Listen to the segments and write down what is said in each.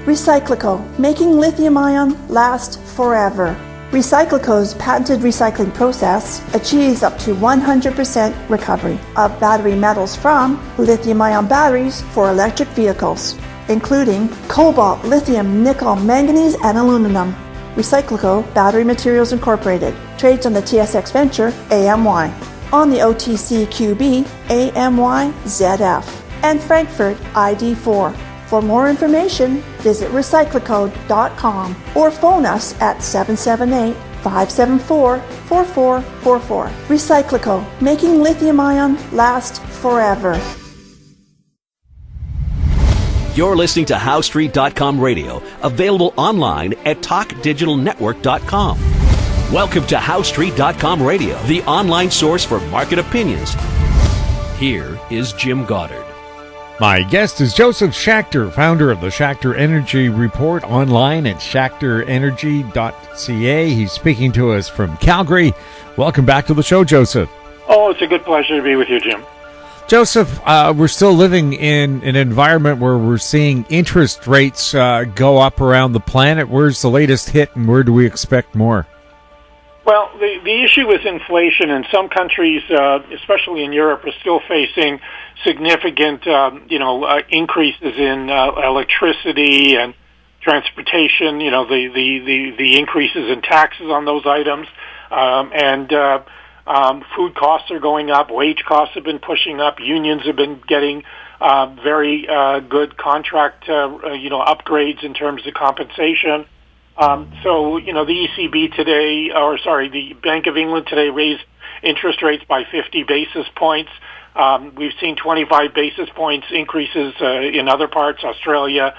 Recyclico, making lithium-ion last forever. Recyclico's patented recycling process achieves up to 100% recovery of battery metals from lithium-ion batteries for electric vehicles, including cobalt, lithium, nickel, manganese, and aluminum. Recyclico Battery Materials Incorporated trades on the TSX Venture AMY, on the OTCQB AMYZF, and Frankfurt ID4. For more information, visit recyclicode.com or phone us at 778-574-4444. Recyclico, making lithium-ion last forever. You're listening to HowStreet.com radio, available online at TalkDigitalNetwork.com. Welcome to HowStreet.com radio, the online source for market opinions. Here is Jim Goddard. My guest is Josef Schachter, founder of the Schachter Energy Report, online at schachterenergy.ca. He's speaking to us from Calgary. Welcome back to the show, Josef. Oh, it's a good pleasure to be with you, Jim. Josef, we're still living in an environment where we're seeing interest rates go up around the planet. Where's the latest hit, and where do we expect more? Well, the issue is inflation, and some countries, especially in Europe, are still facing significant, increases in electricity and transportation. You know, the increases in taxes on those items, and food costs are going up. Wage costs have been pushing up. Unions have been getting very good contract, upgrades in terms of compensation. So, the ECB today, the Bank of England today raised interest rates by 50 basis points. We've seen 25 basis points increases in other parts, Australia,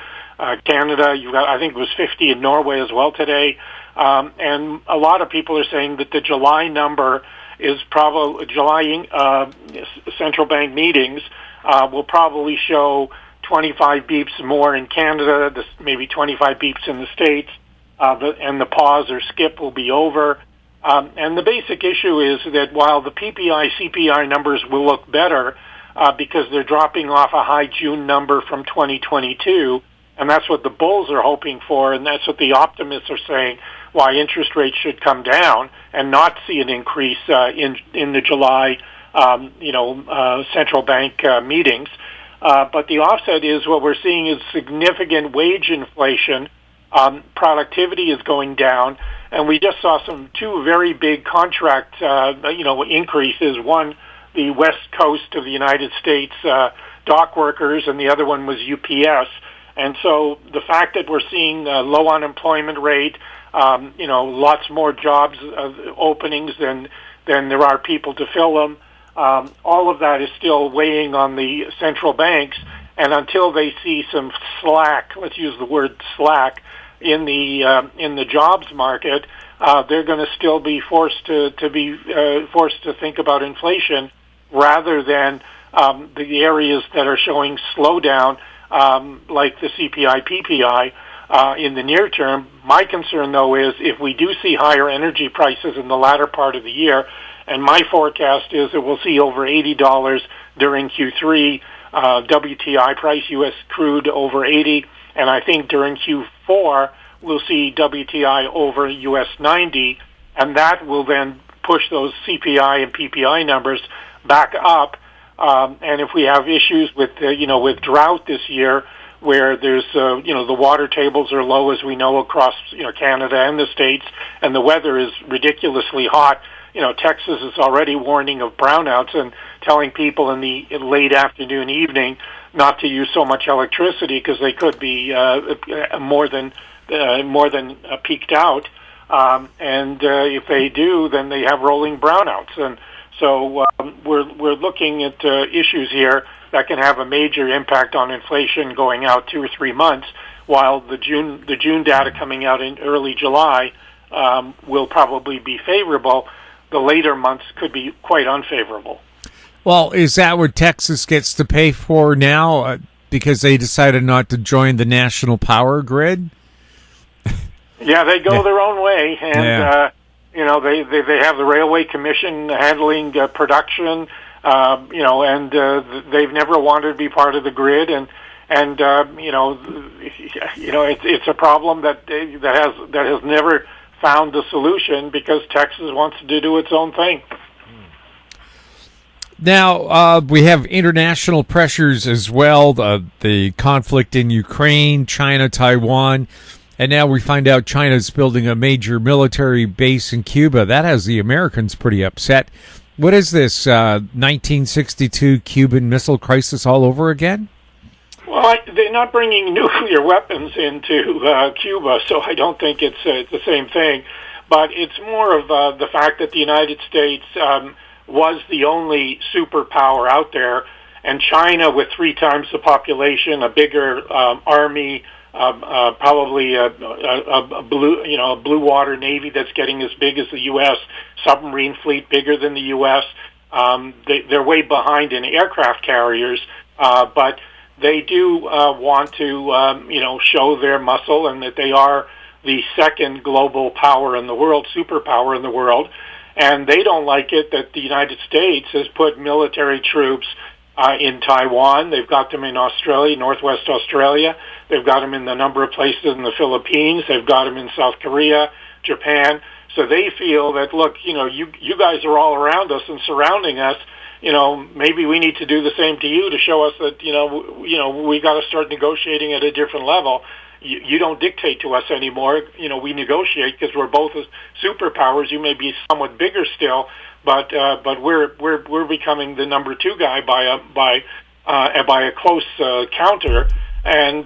Canada. I think it was 50 in Norway as well today. And a lot of people are saying that the July number is probably, July central bank meetings will probably show 25 beeps more in Canada, maybe 25 beeps in the States. And the pause or skip will be over. And the basic issue is that while the PPI, CPI numbers will look better because they're dropping off a high June number from 2022, and that's what the bulls are hoping for, and that's what the optimists are saying, why interest rates should come down and not see an increase in the July, central bank meetings. But the offset is what we're seeing is significant wage inflation. Productivity is going down, and we just saw two very big contract, increases. One, the West Coast of the United States dock workers, and the other one was UPS. And so the fact that we're seeing a low unemployment rate, lots more jobs openings than there are people to fill them, all of that is still weighing on the central banks. And until they see some slack, let's use the word slack, in the jobs market, they're going to still be forced to think about inflation rather than the areas that are showing slowdown, like the CPI, PPI, in the near term. My concern, though, is if we do see higher energy prices in the latter part of the year, and my forecast is that we'll see over $80 during Q3, WTI price, U.S. crude over 80, and I think during Q4, we'll see WTI over US 90, and that will then push those CPI and PPI numbers back up. And if we have issues with drought this year, where there's the water tables are low, as we know, across Canada and the States, and the weather is ridiculously hot. Texas is already warning of brownouts and telling people in the late afternoon, evening, not to use so much electricity because they could be more than peaked out. And if they do, then they have rolling brownouts. And so we're looking at issues here that can have a major impact on inflation going out 2 or 3 months, while the June data coming out in early July will probably be favorable. The later months could be quite unfavorable. Well, is that what Texas gets to pay for now because they decided not to join the national power grid? Yeah, they go their own way, and they have the Railway Commission handling production, and they've never wanted to be part of the grid, and and it's a problem that has never found the solution because Texas wants to do its own thing. Now, we have international pressures as well, the conflict in Ukraine, China, Taiwan, and now we find out China's building a major military base in Cuba. That has the Americans pretty upset. What is this, 1962 Cuban Missile Crisis all over again? Well, they're not bringing nuclear weapons into Cuba, so I don't think it's the same thing. But it's more of the fact that the United States was the only superpower out there, and China, with 3 times the population, a bigger army, probably a blue water navy that's getting as big as the U.S., submarine fleet bigger than the U.S. They're way behind in aircraft carriers, but they do want to show their muscle and that they are the second global power in the world, superpower in the world. And they don't like it that the United States has put military troops in Taiwan. They've got them in Australia, Northwest Australia. They've got them in a number of places in the Philippines. They've got them in South Korea, Japan. So they feel that, look, you guys are all around us and surrounding us. Maybe we need to do the same to you to show us that, we got to start negotiating at a different level. You don't dictate to us anymore. We negotiate because we're both superpowers. You may be somewhat bigger still, but we're becoming the number 2 guy by a close counter. And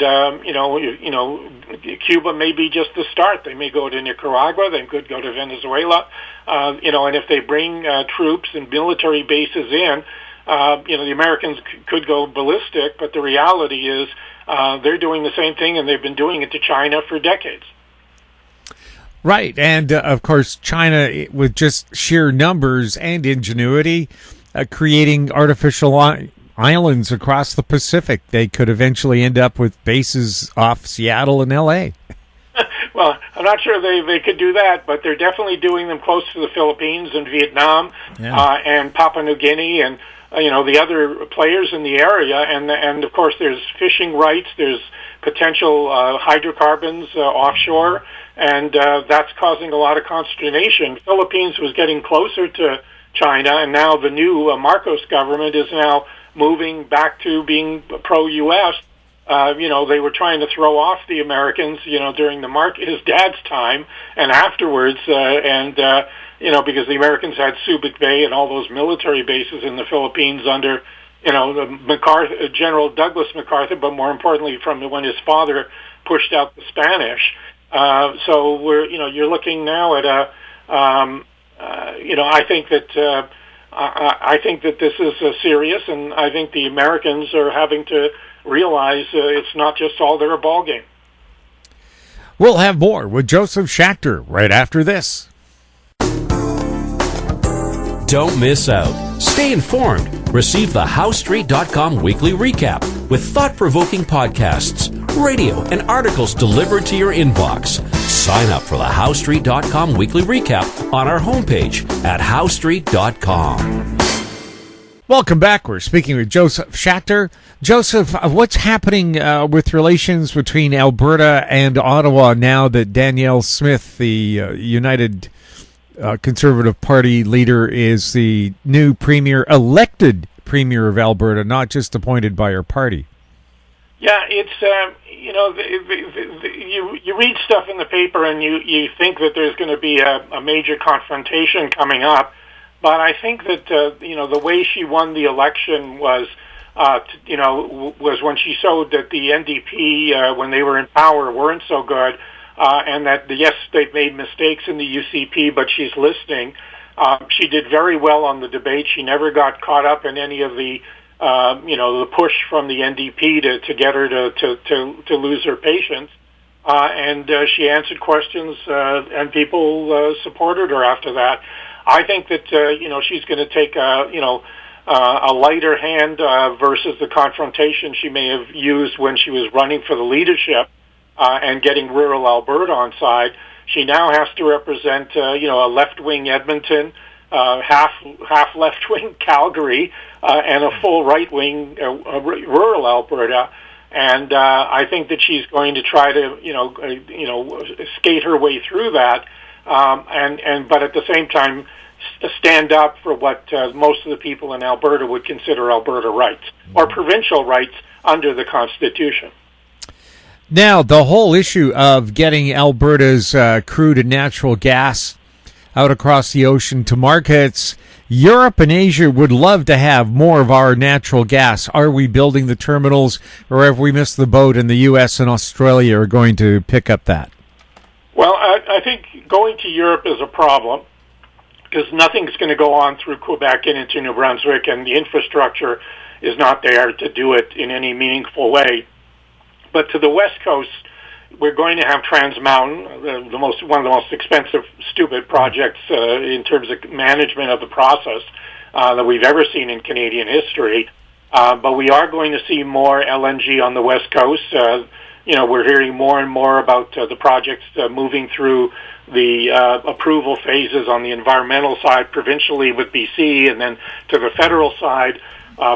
Cuba may be just the start. They may go to Nicaragua. They could go to Venezuela. And if they bring troops and military bases in, the Americans could go ballistic. But the reality is, they're doing the same thing, and they've been doing it to China for decades. Right, and of course, China, with just sheer numbers and ingenuity, creating artificial islands across the Pacific. They could eventually end up with bases off Seattle and L.A. Well, I'm not sure they could do that, but they're definitely doing them close to the Philippines and Vietnam, and Papua New Guinea and the other players in the area, and of course there's fishing rights, there's potential hydrocarbons offshore, and that's causing a lot of consternation. Philippines was getting closer to China, and now the new Marcos government is now moving back to being pro-U.S. They were trying to throw off the Americans, during his dad's time and afterwards, because the Americans had Subic Bay and all those military bases in the Philippines under, the General Douglas MacArthur, but more importantly from when his father pushed out the Spanish. So you're looking now at I think that this is serious, and I think the Americans are having to realize it's not just all their ball game. We'll have more with Josef Schachter right after this. Don't miss out. Stay informed. Receive the HowStreet.com weekly recap with thought-provoking podcasts, radio, and articles delivered to your inbox. Sign up for the HowStreet.com weekly recap on our homepage at HowStreet.com. Welcome back. We're speaking with Josef Schachter. Joseph, what's happening with relations between Alberta and Ottawa now that Danielle Smith, the United Conservative Party leader, is the new elected premier of Alberta, not just appointed by her party? Yeah, it's you read stuff in the paper and you think that there's going to be a major confrontation coming up, but I think that the way she won the election was when she showed that the NDP when they were in power weren't so good, and that yes, they've made mistakes in the UCP, but she's listening. She did very well on the debate. She never got caught up in any of the the push from the NDP to get her to lose her patience. And she answered questions, and people supported her after that. I think that she's going to take a lighter hand versus the confrontation she may have used when she was running for the leadership and getting rural Alberta on side. She now has to represent a left-wing Edmonton, half left-wing Calgary, and a full right-wing rural Alberta. And I think that she's going to try to, skate her way through that, but at the same time, stand up for what most of the people in Alberta would consider Alberta rights or provincial rights under the Constitution. Now, the whole issue of getting Alberta's crude and natural gas out across the ocean to markets, Europe and Asia would love to have more of our natural gas. Are we building the terminals, or have we missed the boat and the U.S. and Australia are going to pick up that? Well, I think going to Europe is a problem because nothing's going to go on through Quebec and into New Brunswick, and the infrastructure is not there to do it in any meaningful way. But to the West Coast, we're going to have Trans Mountain, one of the most expensive, stupid projects in terms of management of the process that we've ever seen in Canadian history. But we are going to see more LNG on the West Coast. We're hearing more and more about the projects moving through the approval phases on the environmental side, provincially with BC, and then to the federal side.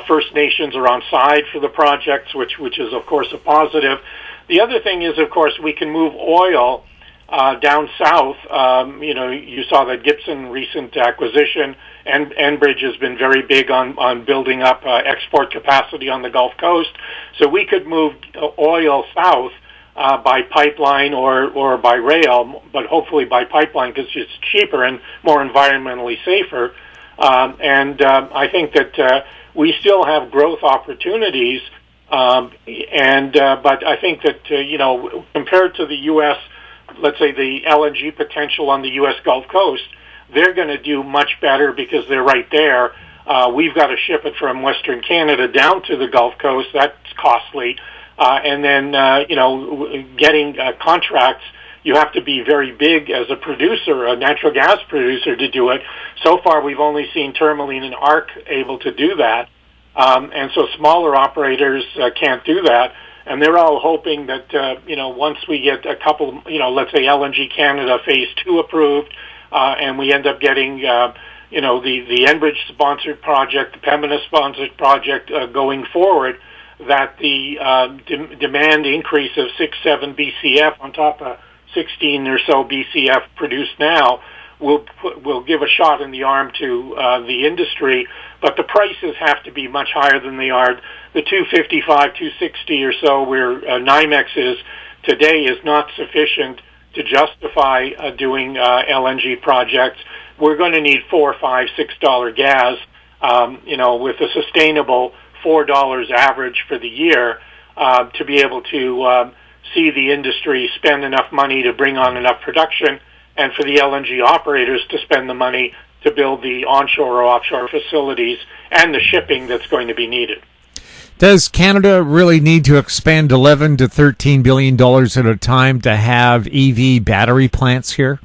First Nations are on side for the projects, which is, of course, a positive. The other thing is, of course, we can move oil down south. You saw that Gibson recent acquisition, and Enbridge has been very big on building up export capacity on the Gulf Coast. So we could move oil south by pipeline or by rail, but hopefully by pipeline because it's cheaper and more environmentally safer. I think that we still have growth opportunities. But I think that, compared to the U.S., let's say the LNG potential on the U.S. Gulf Coast, they're going to do much better because they're right there. We've got to ship it from Western Canada down to the Gulf Coast. That's costly. And then, getting contracts, you have to be very big as a producer, a natural gas producer, to do it. So far, we've only seen Tourmaline and ARC able to do that. And so smaller operators can't do that. And they're all hoping that, once we get a couple, let's say LNG Canada Phase 2 approved, and we end up getting, the Enbridge-sponsored project, the Pembina-sponsored project going forward, that the demand increase of 6-7 BCF on top of 16 or so BCF produced now will give a shot in the arm to the industry, but the prices have to be much higher than they are. The 255, 260 or so where NYMEX is today is not sufficient to justify doing LNG projects. We're going to need $4, $5, $6 gas, with a sustainable $4 average for the year to be able to see the industry spend enough money to bring on enough production, and for the LNG operators to spend the money to build the onshore or offshore facilities and the shipping that's going to be needed. Does Canada really need to expand $11 to $13 billion at a time to have EV battery plants here?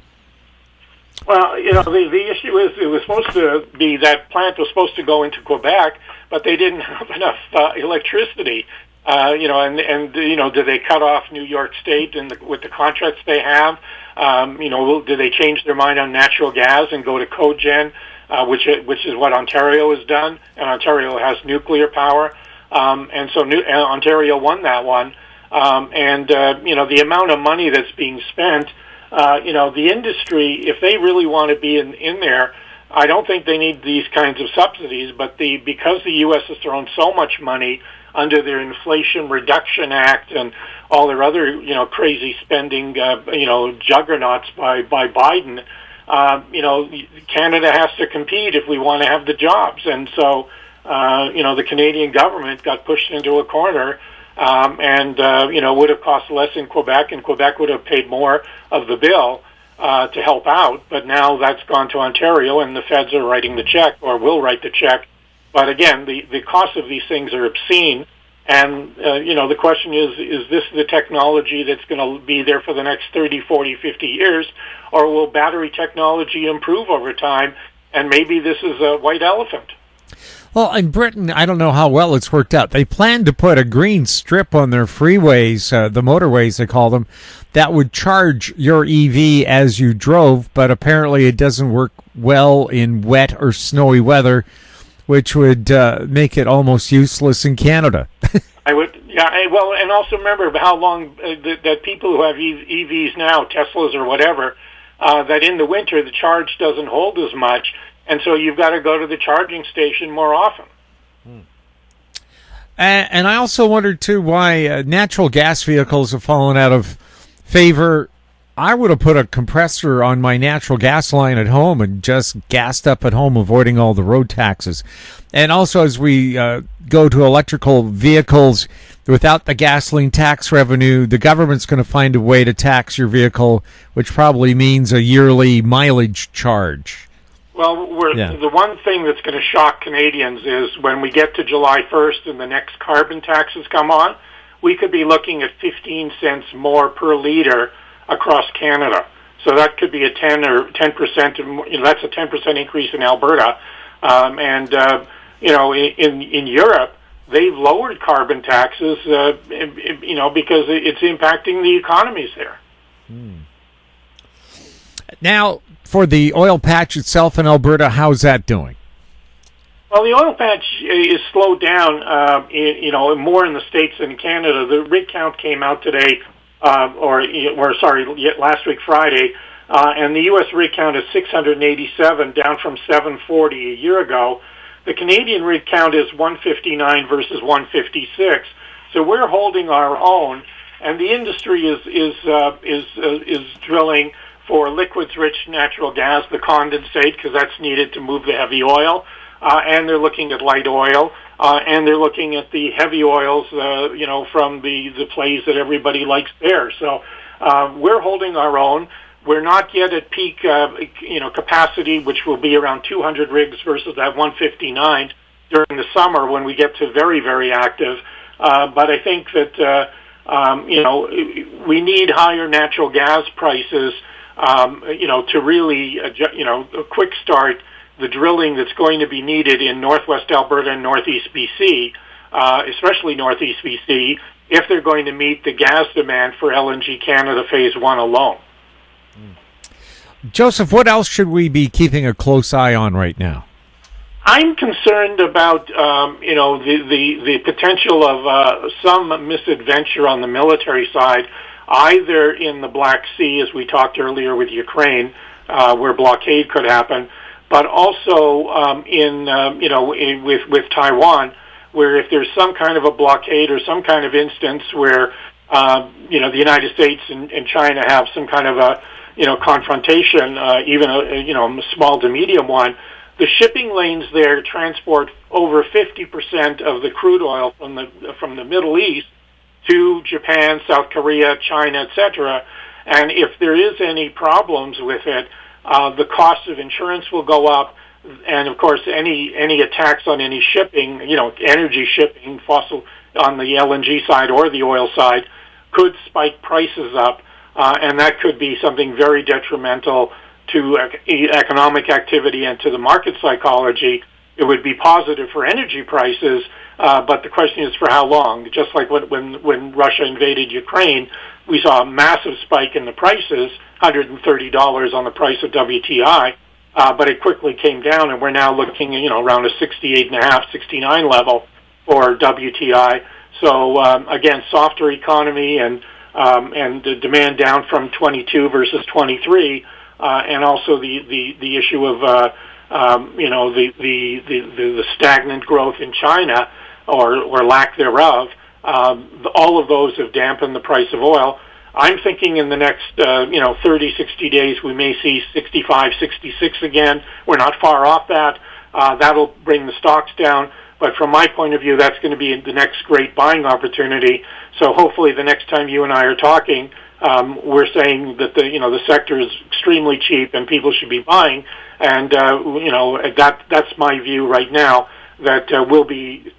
Well, the issue is it was supposed to be that plant was supposed to go into Quebec, but they didn't have enough electricity. Do they cut off New York State with the contracts they have? Do they change their mind on natural gas and go to cogen, which is what Ontario has done, and Ontario has nuclear power, and so Ontario won that one. The amount of money that's being spent, the industry, if they really want to be in there, I don't think they need these kinds of subsidies, but because the U.S. has thrown so much money under their Inflation Reduction Act and all their other, crazy spending, juggernauts by Biden, Canada has to compete if we want to have the jobs. And so, the Canadian government got pushed into a corner would have cost less in Quebec, and Quebec would have paid more of the bill to help out. But now that's gone to Ontario, and the feds are writing the check, or will write the check. But again, the cost of these things are obscene. And, the question is this the technology that's going to be there for the next 30, 40, 50 years? Or will battery technology improve over time? And maybe this is a white elephant. Well, in Britain, I don't know how well it's worked out. They plan to put a green strip on their freeways, the motorways they call them, that would charge your EV as you drove, but apparently it doesn't work well in wet or snowy weather, which would make it almost useless in Canada. Yeah, well, and also remember how long that people who have EVs now, Teslas or whatever, that in the winter the charge doesn't hold as much, and so you've got to go to the charging station more often. And I also wondered, too, why natural gas vehicles have fallen out of favor. I would have put a compressor on my natural gas line at home and just gassed up at home, avoiding all the road taxes. And also, as we go to electrical vehicles, without the gasoline tax revenue, the government's going to find a way to tax your vehicle, which probably means a yearly mileage charge. Well, the one thing that's going to shock Canadians is when we get to July 1st and the next carbon taxes come on, we could be looking at 15 cents more per liter across Canada. So that could be a 10%. That's a 10% increase in Alberta, in Europe they've lowered carbon taxes, because it's impacting the economies there. Now, for the oil patch itself in Alberta, how's that doing? Well, the oil patch is slowed down, more in the States than in Canada. The rig count came out today, last week, Friday, and the U.S. rig count is 687, down from 740 a year ago. The Canadian rig count is 159 versus 156, so we're holding our own, and the industry is drilling for liquids-rich natural gas, the condensate, because that's needed to move the heavy oil, and they're looking at light oil, and they're looking at the heavy oils, from the plays that everybody likes there. So we're holding our own. We're not yet at peak, capacity, which will be around 200 rigs versus that 159 during the summer when we get to very, very active. But I think that, we need higher natural gas prices, to really, a quick start the drilling that's going to be needed in Northwest Alberta and Northeast BC, especially Northeast BC, if they're going to meet the gas demand for LNG Canada Phase 1 alone. Joseph, what else should we be keeping a close eye on right now? I'm concerned about, the potential of some misadventure on the military side, either in the Black Sea, as we talked earlier with Ukraine, where blockade could happen, but also with Taiwan, where if there's some kind of a blockade or some kind of instance where the United States and China have some kind of a confrontation, even a small to medium one, the shipping lanes there transport over 50% of the crude oil from the Middle East to Japan, South Korea, China, etc. And if there is any problems with it, the cost of insurance will go up, and of course any attacks on any shipping, energy shipping, fossil on the LNG side or the oil side, could spike prices up, and that could be something very detrimental to economic activity and to the market psychology. It would be positive for energy prices, but the question is for how long. Just like when Russia invaded Ukraine, we saw a massive spike in the prices, $130 on the price of WTI, but it quickly came down, and we're now looking, around a 68.5, 69 level for WTI. So again, softer economy and the demand down from 22 versus 23, and also the issue of the stagnant growth in China or lack thereof. All of those have dampened the price of oil. I'm thinking in the next 30, 60 days we may see 65, 66 again. We're not far off that. That'll bring the stocks down. But from my point of view, that's going to be the next great buying opportunity. So hopefully the next time you and I are talking, we're saying that the sector is extremely cheap and people should be buying. And that's my view right now, that we'll be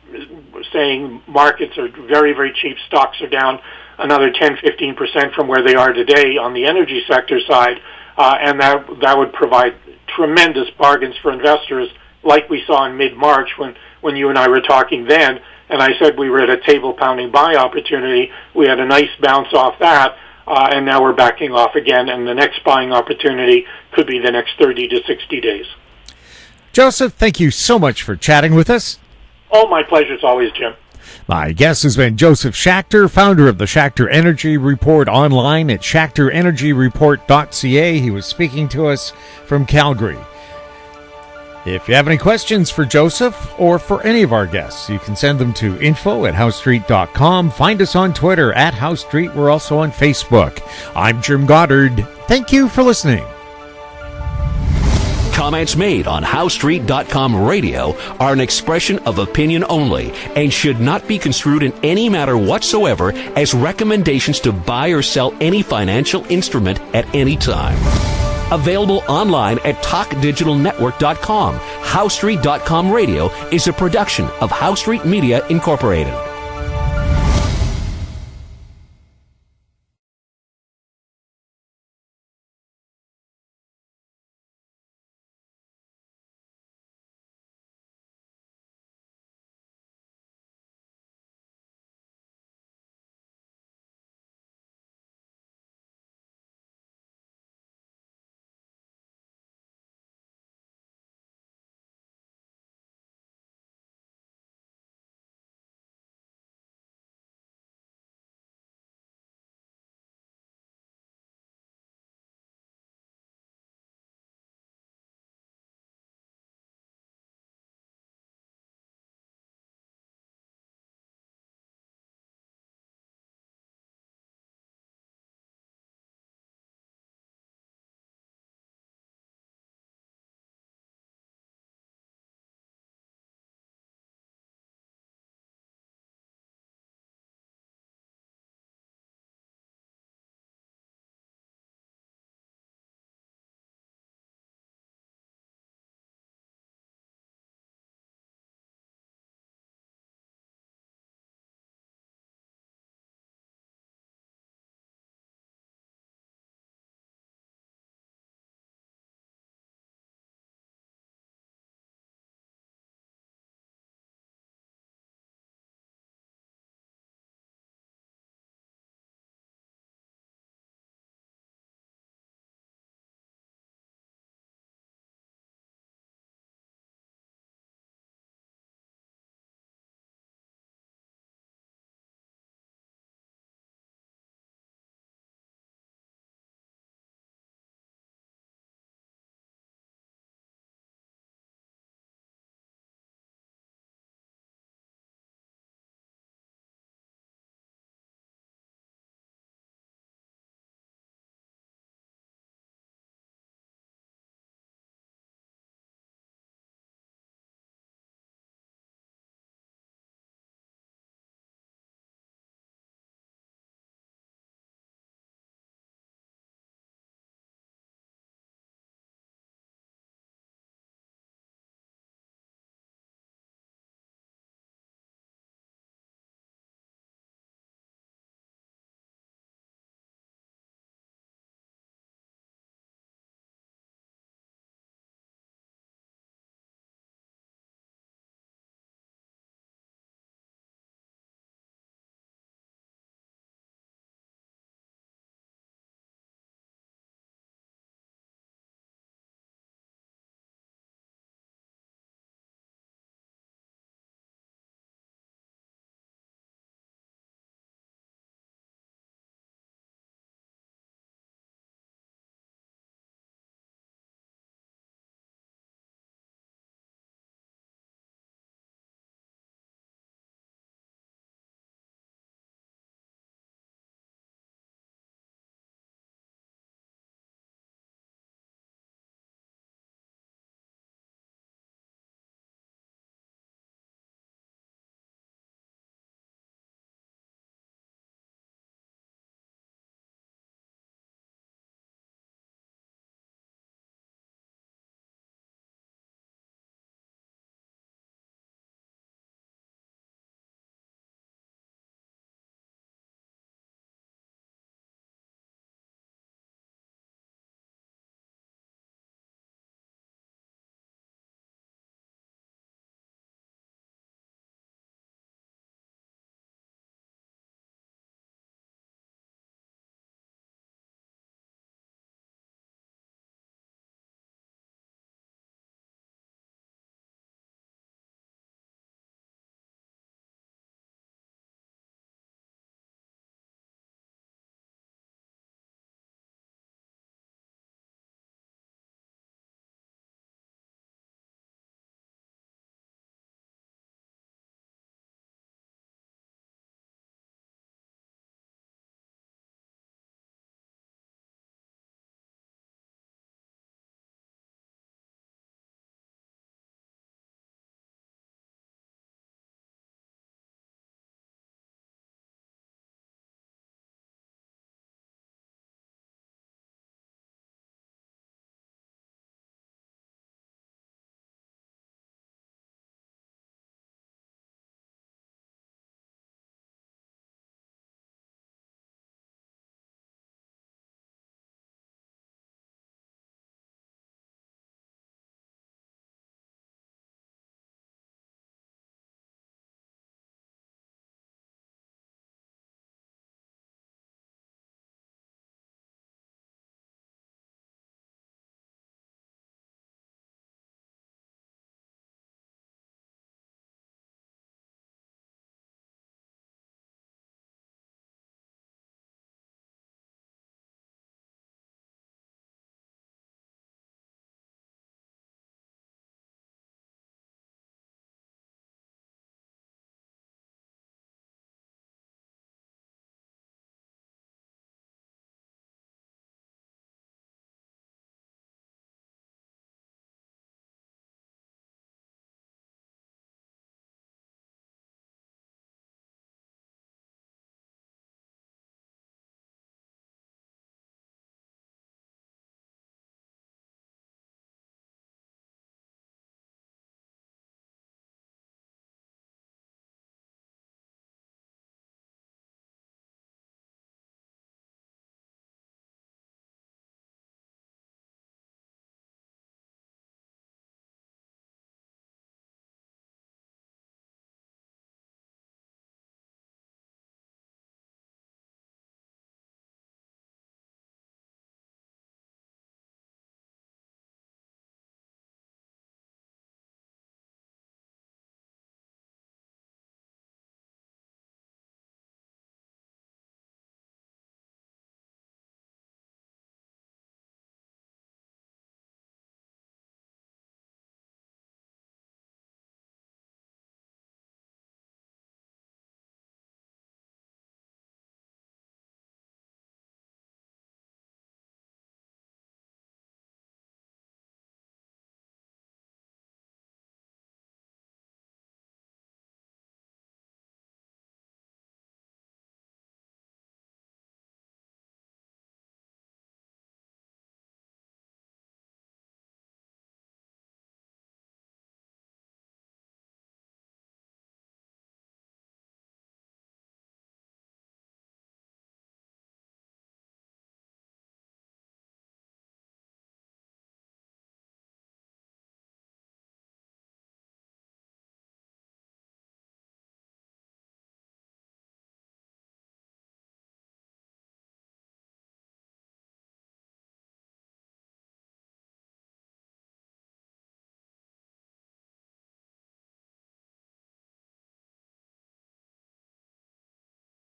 saying markets are very, very cheap. Stocks are down another 10, 15% from where they are today on the energy sector side, and that would provide tremendous bargains for investors, like we saw in mid-March when you and I were talking then, and I said we were at a table-pounding buy opportunity. We had a nice bounce off that, and now we're backing off again, and the next buying opportunity could be the next 30 to 60 days. Joseph, thank you so much for chatting with us. Oh, my pleasure as always, Jim. My guest has been Josef Schachter, founder of the Schachter Energy Report, online at schachterenergyreport.ca. He was speaking to us from Calgary. If you have any questions for Josef or for any of our guests, you can send them to info@housestreet.com. Find us on Twitter @HouseStreet. We're also on Facebook. I'm Jim Goddard. Thank you for listening. Comments made on HouseStreet.com radio are an expression of opinion only and should not be construed in any matter whatsoever as recommendations to buy or sell any financial instrument at any time. Available online at talkdigitalnetwork.com. HouseStreet.com radio is a production of House Street Media Incorporated.